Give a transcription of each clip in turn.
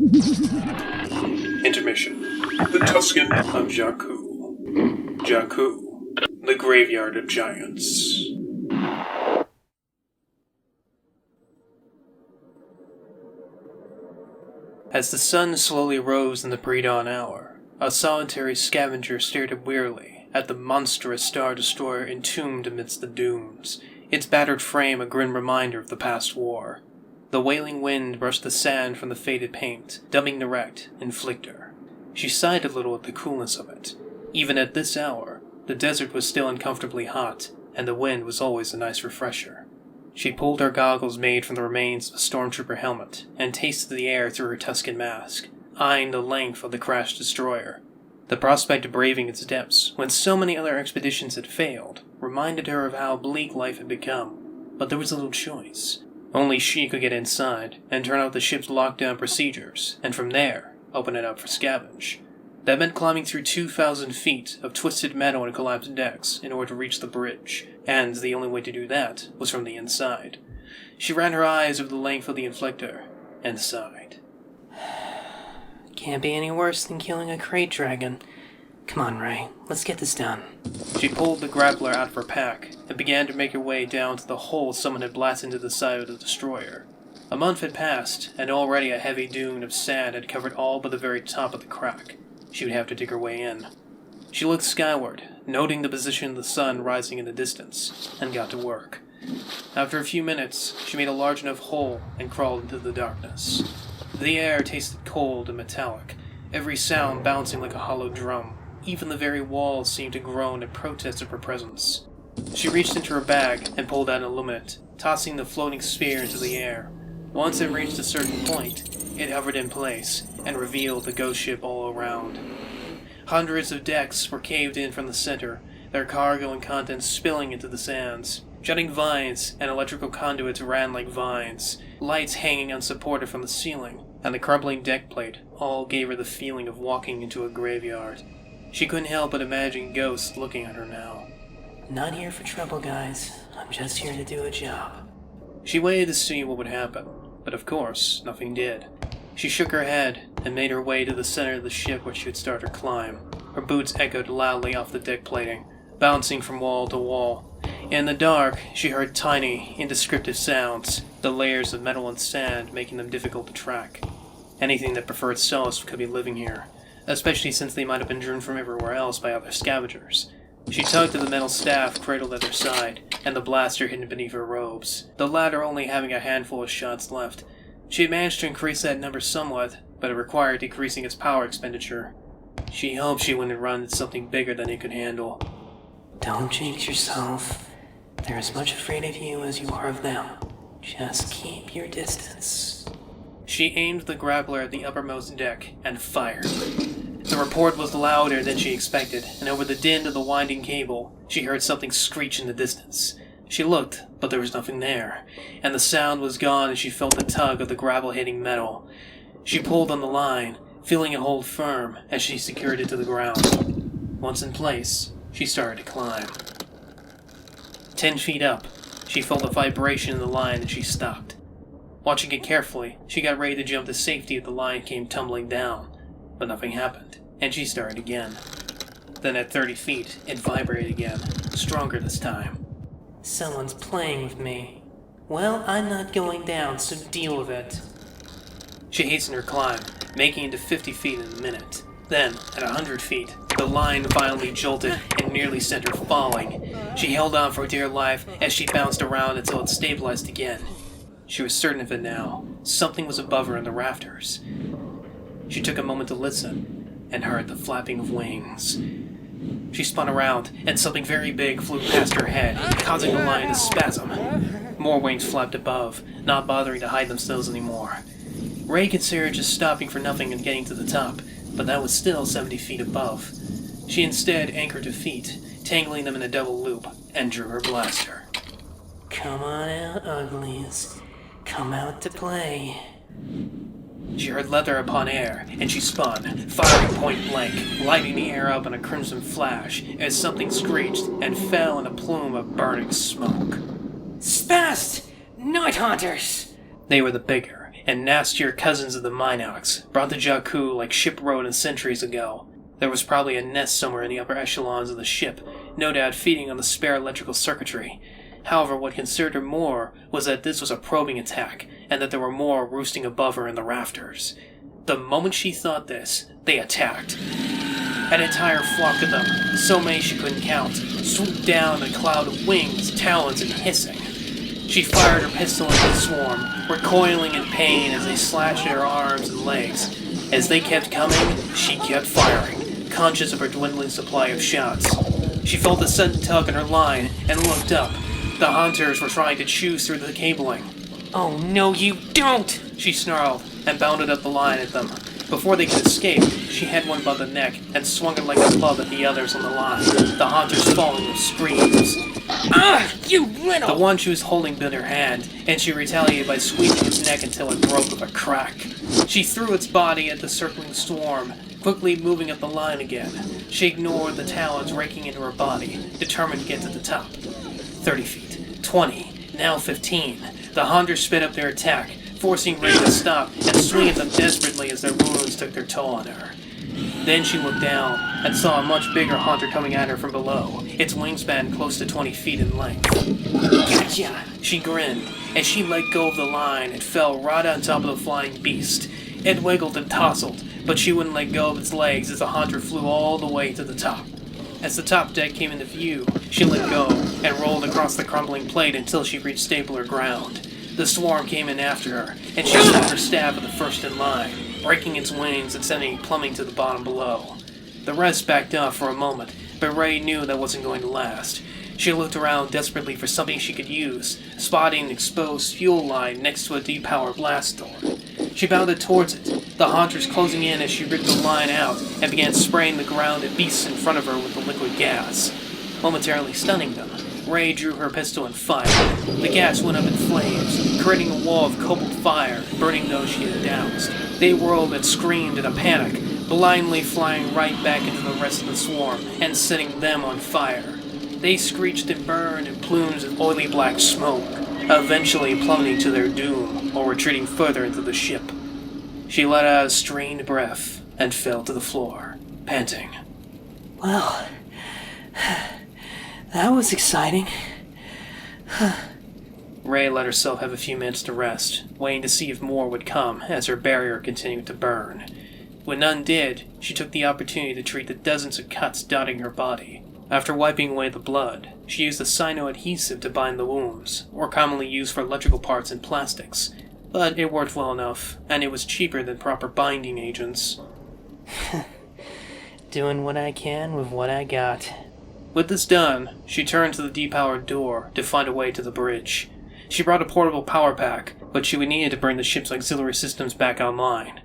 Intermission. The Tuskan of Jakku. Jakku, the graveyard of giants. As the sun slowly rose in the pre-dawn hour, a solitary scavenger stared up wearily at the monstrous Star Destroyer entombed amidst the dunes, its battered frame a grim reminder of the past war. The wailing wind brushed the sand from the faded paint, dubbing the wrecked Inflictor. She sighed a little at the coolness of it. Even at this hour, the desert was still uncomfortably hot, and the wind was always a nice refresher. She pulled her goggles made from the remains of a stormtrooper helmet, and tasted the air through her Tuskan mask, eyeing the length of the crashed destroyer. The prospect of braving its depths, when so many other expeditions had failed, reminded her of how bleak life had become. But there was little choice. Only she could get inside, and turn out the ship's lockdown procedures, and from there, open it up for scavenge. That meant climbing through 2,000 feet of twisted metal and collapsed decks in order to reach the bridge, and the only way to do that was from the inside. She ran her eyes over the length of the Inflictor, and sighed. Can't be any worse than killing a crate dragon. Come on, Ray, let's get this done. She pulled the grappler out of her pack, and began to make her way down to the hole someone had blasted into the side of the destroyer. A month had passed, and already a heavy dune of sand had covered all but the very top of the crack. She would have to dig her way in. She looked skyward, noting the position of the sun rising in the distance, and got to work. After a few minutes, she made a large enough hole and crawled into the darkness. The air tasted cold and metallic, every sound bouncing like a hollow drum. Even the very walls seemed to groan in protest of her presence. She reached into her bag and pulled out an illuminant, tossing the floating sphere into the air. Once it reached a certain point, it hovered in place and revealed the ghost ship all around. Hundreds of decks were caved in from the center, their cargo and contents spilling into the sands. Jutting vines and electrical conduits ran like vines, lights hanging unsupported from the ceiling, and the crumbling deck plate all gave her the feeling of walking into a graveyard. She couldn't help but imagine ghosts looking at her now. Not here for trouble, guys. I'm just here to do a job. She waited to see what would happen, but of course, nothing did. She shook her head and made her way to the center of the ship where she would start her climb. Her boots echoed loudly off the deck plating, bouncing from wall to wall. In the dark, she heard tiny, indescriptive sounds, the layers of metal and sand making them difficult to track. Anything that preferred solace could be living here, especially since they might have been driven from everywhere else by other scavengers. She tugged at the metal staff cradled at her side, and the blaster hidden beneath her robes, the latter only having a handful of shots left. She had managed to increase that number somewhat, but it required decreasing its power expenditure. She hoped she wouldn't run into something bigger than it could handle. Don't jinx yourself. They're as much afraid of you as you are of them. Just keep your distance. She aimed the grappler at the uppermost deck and fired. The report was louder than she expected, and over the din of the winding cable, she heard something screech in the distance. She looked, but there was nothing there, and the sound was gone as she felt the tug of the grapple hitting metal. She pulled on the line, feeling it hold firm as she secured it to the ground. Once in place, she started to climb. 10 feet up, she felt a vibration in the line and she stopped. Watching it carefully, she got ready to jump to safety if the line came tumbling down, but nothing happened, and she started again. Then at 30 feet, it vibrated again, stronger this time. Someone's playing with me. Well, I'm not going down, so deal with it. She hastened her climb, making it to 50 feet in a minute. Then, at 100 feet, the line violently jolted and nearly sent her falling. She held on for dear life as she bounced around until it stabilized again. She was certain of it now. Something was above her in the rafters. She took a moment to listen, and heard the flapping of wings. She spun around, and something very big flew past her head, causing the line to spasm. More wings flapped above, not bothering to hide themselves anymore. Ray considered just stopping for nothing and getting to the top, but that was still 70 feet above. She instead anchored her feet, tangling them in a double loop, and drew her blaster. Come on out, uglies. Come out to play. She heard leather upon air, and she spun, firing point blank, lighting the air up in a crimson flash, as something screeched and fell in a plume of burning smoke. Spast! Night Hunters! They were the bigger and nastier cousins of the Minox, brought to Jakku like ship rodents centuries ago. There was probably a nest somewhere in the upper echelons of the ship, no doubt feeding on the spare electrical circuitry. However, what concerned her more was that this was a probing attack, and that there were more roosting above her in the rafters. The moment she thought this, they attacked. An entire flock of them, so many she couldn't count, swooped down in a cloud of wings, talons, and hissing. She fired her pistol into the swarm, recoiling in pain as they slashed at her arms and legs. As they kept coming, she kept firing, conscious of her dwindling supply of shots. She felt a sudden tug on her line and looked up. The hunters were trying to chew through the cabling. Oh, no, you don't! She snarled and bounded up the line at them. Before they could escape, she had one by the neck and swung it like a club at the others on the line, the hunters falling with screams. Ah, you little! The one she was holding bit her hand, and she retaliated by squeezing its neck until it broke with a crack. She threw its body at the circling swarm, quickly moving up the line again. She ignored the talons raking into her body, determined to get to the top. 30 feet, 20, now 15. The hunters sped up their attack, forcing Ray to stop and swing at them desperately as their wounds took their toll on her. Then she looked down and saw a much bigger hunter coming at her from below, its wingspan close to 20 feet in length. Gotcha! She grinned as she let go of the line and fell right on top of the flying beast. It wiggled and tousled, but she wouldn't let go of its legs as the hunter flew all the way to the top. As the top deck came into view, she let go and rolled across the crumbling plate until she reached stabler ground. The swarm came in after her, and she shot her stab at the first in line, breaking its wings and sending it plummeting to the bottom below. The rest backed off for a moment, but Ray knew that wasn't going to last. She looked around desperately for something she could use, spotting an exposed fuel line next to a depowered blast door. She bounded towards it, the hunters closing in as she ripped the line out and began spraying the ground and beasts in front of her with the liquid gas. Momentarily stunning them, Ray drew her pistol and fired. The gas went up in flames, creating a wall of cobalt fire, burning those she had doused. They whirled and screamed in a panic, blindly flying right back into the rest of the swarm and setting them on fire. They screeched and burned in plumes of oily black smoke, eventually plummeting to their doom or retreating further into the ship. She let out a strained breath and fell to the floor, panting. Well, that was exciting. Ray let herself have a few minutes to rest, waiting to see if more would come as her barrier continued to burn. When none did, she took the opportunity to treat the dozens of cuts dotting her body. After wiping away the blood, she used a cyano-adhesive to bind the wounds, or commonly used for electrical parts and plastics. But it worked well enough, and it was cheaper than proper binding agents. Doing what I can with what I got. With this done, she turned to the depowered door to find a way to the bridge. She brought a portable power pack, but she would need to bring the ship's auxiliary systems back online.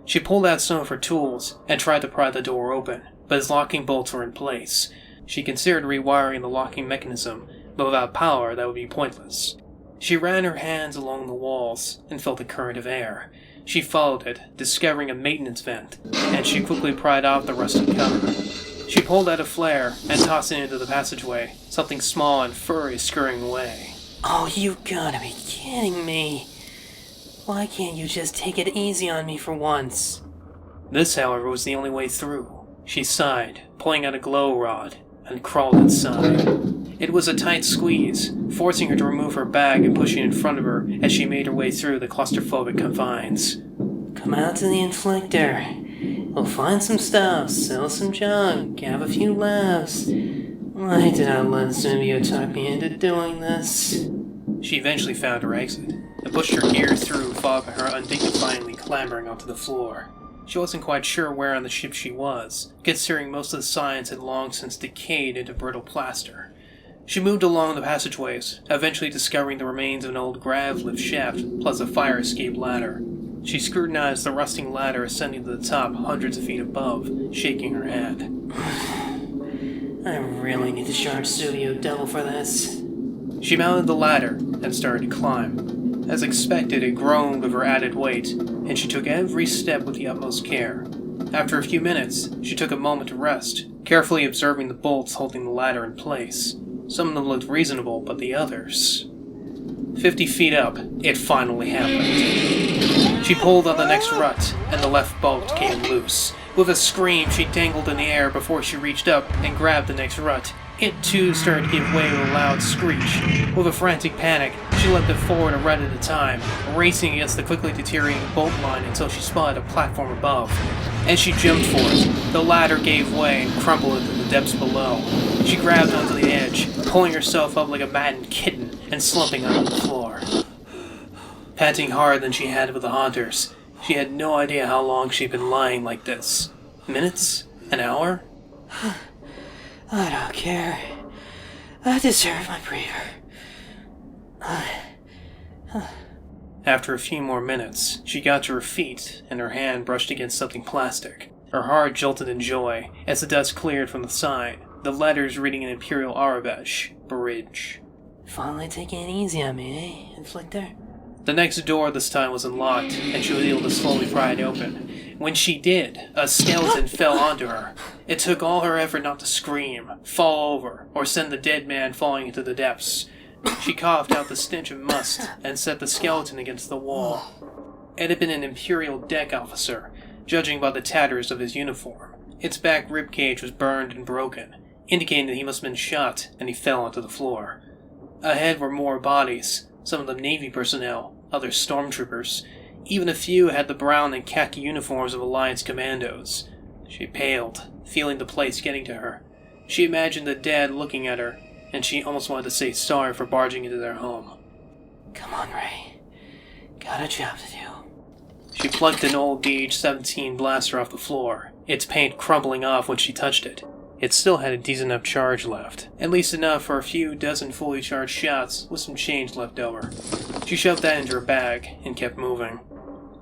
She pulled out some of her tools and tried to pry the door open, but its locking bolts were in place. She considered rewiring the locking mechanism, but without power that would be pointless. She ran her hands along the walls and felt a current of air. She followed it, discovering a maintenance vent, and she quickly pried off the rusted cover. She pulled out a flare and tossed it into the passageway, something small and furry scurrying away. Oh, you gotta be kidding me. Why can't you just take it easy on me for once? This, however, was the only way through. She sighed, pulling out a glow rod, and crawled inside. It was a tight squeeze, forcing her to remove her bag and pushing it in front of her as she made her way through the claustrophobic confines. Come out to the Inflictor. We'll find some stuff, sell some junk, have a few laughs. Why did I let Zubio talk me into doing this? She eventually found her exit, and pushed her gear through, followed by her undignifyingly clambering onto the floor. She wasn't quite sure where on the ship she was, considering most of the signs had long since decayed into brittle plaster. She moved along the passageways, eventually discovering the remains of an old grav lift shaft, plus a fire escape ladder. She scrutinized the rusting ladder ascending to the top hundreds of feet above, shaking her head. I really need to charge Zubio double for this. She mounted the ladder and started to climb. As expected, it groaned with her added weight, and she took every step with the utmost care. After a few minutes, she took a moment to rest, carefully observing the bolts holding the ladder in place. Some of them looked reasonable, but the others... 50 feet up, it finally happened. She pulled on the next rut, and the left bolt came loose. With a scream, she dangled in the air before she reached up and grabbed the next rut. It too started to give way with a loud screech. With a frantic panic, she leapt it forward a rut at a time, racing against the quickly deteriorating bolt line until she spotted a platform above. As she jumped for it, the ladder gave way and crumbled into the depths below. She grabbed onto the edge, pulling herself up like a maddened kitten and slumping onto the floor. Panting harder than she had with the haunters, she had no idea how long she'd been lying like this. Minutes? An hour? I don't care. I deserve my breather. After a few more minutes, she got to her feet, and her hand brushed against something plastic. Her heart jolted in joy as the dust cleared from the side, the letters reading in Imperial Arabic, Bridge. Finally taking it easy on me, eh, Inflictor? The next door this time was unlocked, and she was able to slowly pry it open. When she did, a skeleton fell onto her. It took all her effort not to scream, fall over, or send the dead man falling into the depths. She coughed out the stench of must and set the skeleton against the wall. It had been an Imperial deck officer, judging by the tatters of his uniform. Its back ribcage was burned and broken, indicating that he must have been shot, and he fell onto the floor. Ahead were more bodies, some of them Navy personnel, others stormtroopers. Even a few had the brown and khaki uniforms of Alliance commandos. She paled, feeling the place getting to her. She imagined the dead looking at her, and she almost wanted to say sorry for barging into their home. Come on, Ray. Got a job to do. She plucked an old DH-17 blaster off the floor, its paint crumbling off when she touched it. It still had a decent enough charge left, at least enough for a few dozen fully charged shots with some change left over. She shoved that into her bag and kept moving.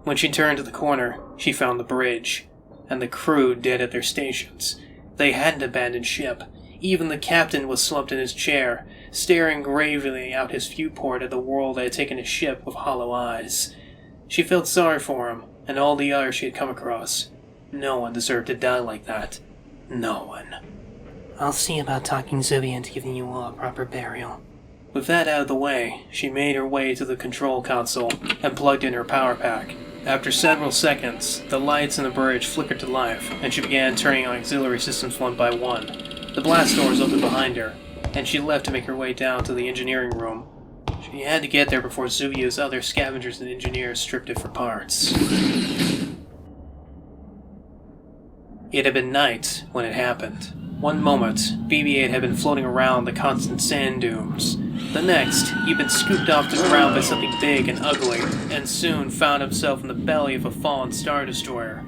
When she turned to the corner, she found the bridge, and the crew dead at their stations. They hadn't abandoned ship. Even the captain was slumped in his chair, staring gravely out his viewport at the world that had taken his ship with hollow eyes. She felt sorry for him, and all the others she had come across. No one deserved to die like that. No one. I'll see about talking Zuby into giving you all a proper burial. With that out of the way, she made her way to the control console and plugged in her power pack. After several seconds, the lights in the bridge flickered to life, and she began turning on auxiliary systems one by one. The blast doors opened behind her, and she left to make her way down to the engineering room. She had to get there before Zubia's other scavengers and engineers stripped it for parts. It had been night when it happened. One moment, BB-8 had been floating around the constant sand dunes. The next, he'd been scooped off the ground by something big and ugly, and soon found himself in the belly of a fallen Star Destroyer.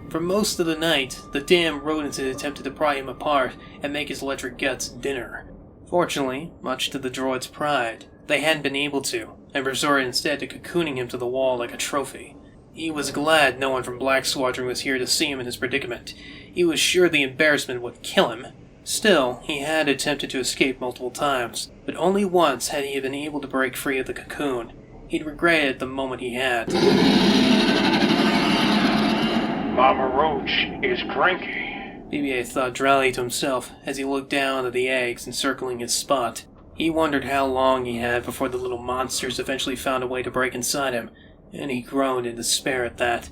For most of the night, the damn rodents had attempted to pry him apart and make his electric guts dinner. Fortunately, much to the droid's pride, they hadn't been able to, and resorted instead to cocooning him to the wall like a trophy. He was glad no one from Black Squadron was here to see him in his predicament. He was sure the embarrassment would kill him. Still, he had attempted to escape multiple times, but only once had he been able to break free of the cocoon. He'd regretted the moment he had. Mama Roach is cranky. BB-8 thought drily to himself as he looked down at the eggs encircling his spot. He wondered how long he had before the little monsters eventually found a way to break inside him, and he groaned in despair at that.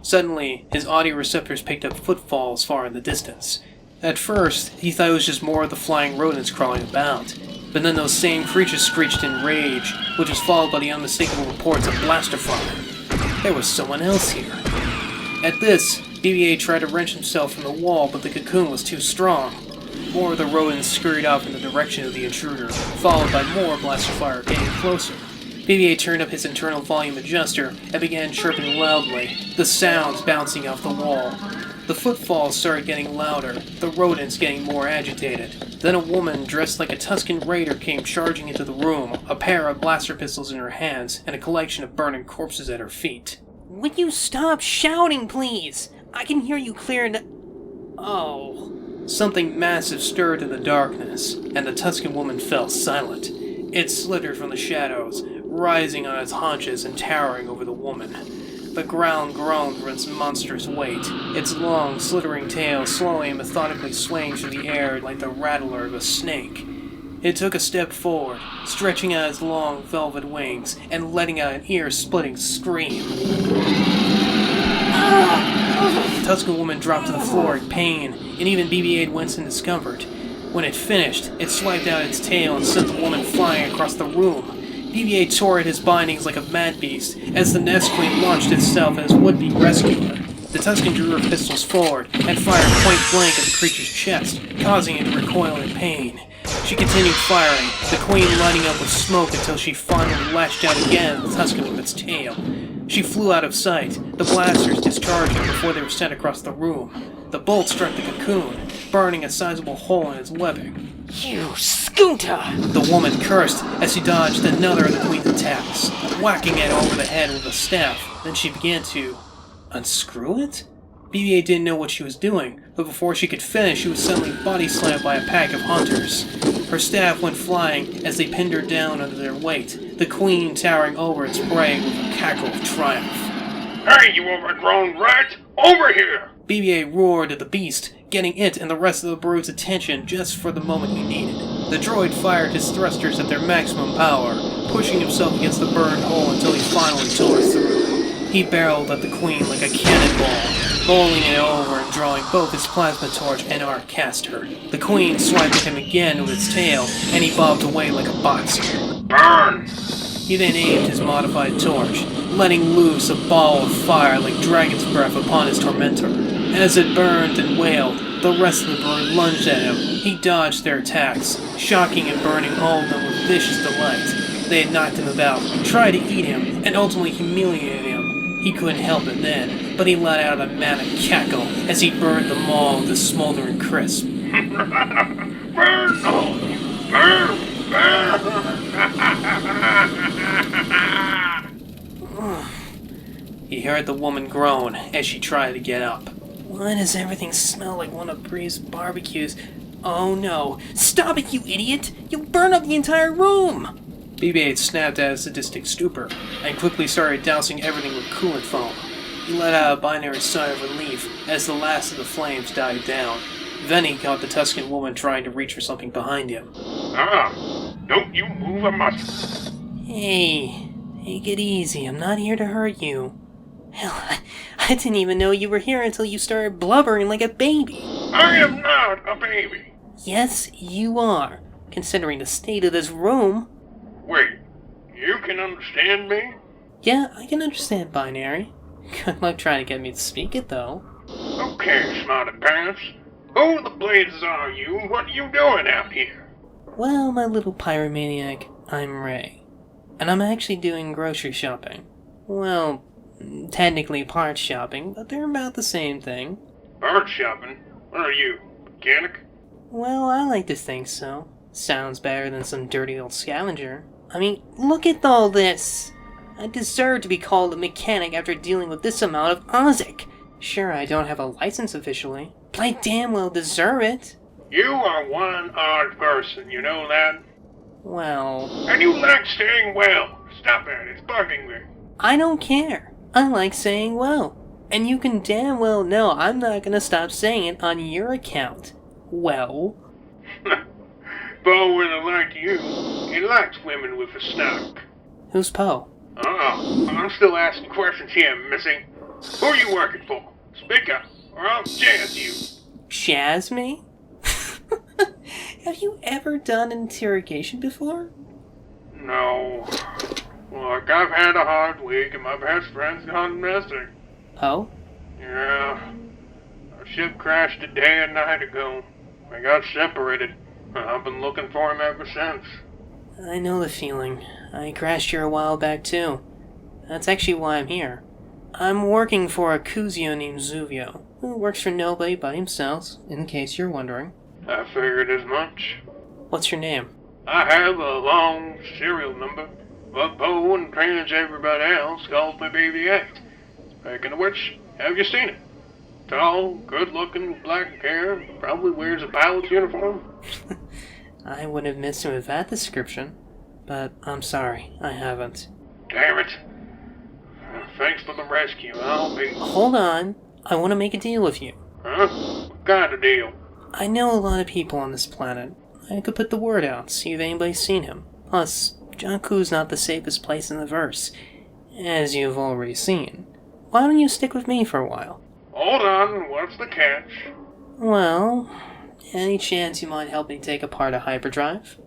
Suddenly, his audio receptors picked up footfalls far in the distance. At first, he thought it was just more of the flying rodents crawling about, but then those same creatures screeched in rage, which was followed by the unmistakable reports of blaster fire. There was someone else here. At this, BB-8 tried to wrench himself from the wall, but the cocoon was too strong. More of the rodents scurried off in the direction of the intruder, followed by more blaster fire getting closer. BB-8 turned up his internal volume adjuster and began chirping loudly, the sounds bouncing off the wall. The footfalls started getting louder, the rodents getting more agitated. Then a woman dressed like a Tuskan raider came charging into the room, a pair of blaster pistols in her hands and a collection of burning corpses at her feet. Would you stop shouting, please? I can hear you clear Oh. Something massive stirred in the darkness, and the Tuscan woman fell silent. It slithered from the shadows, rising on its haunches and towering over the woman. The ground groaned from its monstrous weight, its long, slithering tail slowly and methodically swaying through the air like the rattler of a snake. It took a step forward, stretching out its long velvet wings and letting out an ear-splitting scream. The Tuscan woman dropped to the floor in pain, and even BB-8 winced in discomfort. When it finished, it swiped out its tail and sent the woman flying across the room. BB-8 tore at his bindings like a mad beast as the Nest Queen launched itself as would-be rescuer. The Tuscan drew her pistols forward and fired point blank at the creature's chest, causing it to recoil in pain. She continued firing, the Queen lighting up with smoke until she finally lashed out again at the Tuscan with its tail. She flew out of sight, the blasters discharging before they were sent across the room. The bolt struck the cocoon, burning a sizable hole in its webbing. You scooter! The woman cursed as she dodged another of the Queen's attacks, whacking it over the head with a staff. Then she began to unscrew it? BB-8 didn't know what she was doing, but before she could finish, she was suddenly body slammed by a pack of hunters. Her staff went flying as they pinned her down under their weight, the Queen towering over its prey with a cackle of triumph. Hey, you overgrown rat! Over here! BB-8 roared at the beast, getting it and the rest of the brood's attention just for the moment he needed. The droid fired his thrusters at their maximum power, pushing himself against the burned hole until he finally tore through. He barreled at the Queen like a cannonball, bowling it over and drawing both his plasma torch and arc caster. The Queen swiped at him again with its tail, and he bobbed away like a boxer. Burn! He then aimed his modified torch, letting loose a ball of fire like dragon's breath upon his tormentor. As it burned and wailed, the rest of the brood lunged at him. He dodged their attacks, shocking and burning all of them with vicious delight. They had knocked him about, tried to eat him, and ultimately humiliated him. He couldn't help it then, but he let out a manic cackle as he burned them all with a smoldering crisp. Burn! Oh, burn! Burn! He heard the woman groan as she tried to get up. Why does everything smell like one of Bree's barbecues? Oh no! Stop it, you idiot! You'll burn up the entire room! BB-8 snapped out of sadistic stupor, and quickly started dousing everything with coolant foam. He let out a binary sigh of relief as the last of the flames died down. Then he caught the Tuscan woman trying to reach for something behind him. Don't you move a muscle. Hey, take it easy. I'm not here to hurt you. Hell, I didn't even know you were here until you started blubbering like a baby. I am not a baby. Yes, you are, considering the state of this room. Wait, you can understand me? Yeah, I can understand binary. Good luck trying to get me to speak it, though. Okay, smarty pants. Who the blazes are you, and what are you doing out here? Well, my little pyromaniac, I'm Ray. And I'm actually doing grocery shopping. Well, technically parts shopping, but they're about the same thing. Bird shopping? What are you, mechanic? Well, I like to think so. Sounds better than some dirty old scavenger. I mean, look at all this! I deserve to be called a mechanic after dealing with this amount of Ozic. Sure, I don't have a license officially, but I damn well deserve it. You are one odd person, you know that? Well... And you like saying well. Stop it, it's bugging me. I don't care. I like saying well. And you can damn well know I'm not gonna stop saying it on your account. Well... Bo really like you. He likes women with a snout. Who's Poe? Oh, I'm still asking questions here, missy. Who are you working for? Speak up, or I'll jazz you. Jazz me? Have you ever done an interrogation before? No. Look, I've had a hard week and my best friend's gone missing. Poe? Yeah. Our ship crashed a day and night ago. We got separated. I've been looking for him ever since. I know the feeling. I crashed here a while back too. That's actually why I'm here. I'm working for a Kuzio named Zuvio, who works for nobody but himself, in case you're wondering. I figured as much. What's your name? I have a long serial number, but Bo and pretty much everybody else calls me BB-8. Speaking of which, have you seen it? Tall, good-looking, with black hair, probably wears a pilot's uniform. I would have missed him with that description, but I'm sorry, I haven't. Damn it. Thanks for the rescue, I'll be... Hold on, I want to make a deal with you. Huh? What kind of deal? I know a lot of people on this planet. I could put the word out, see if anybody's seen him. Plus, Jakku's not the safest place in the verse, as you've already seen. Why don't you stick with me for a while? Hold on, what's the catch? Well, any chance you might help me take apart a hyperdrive?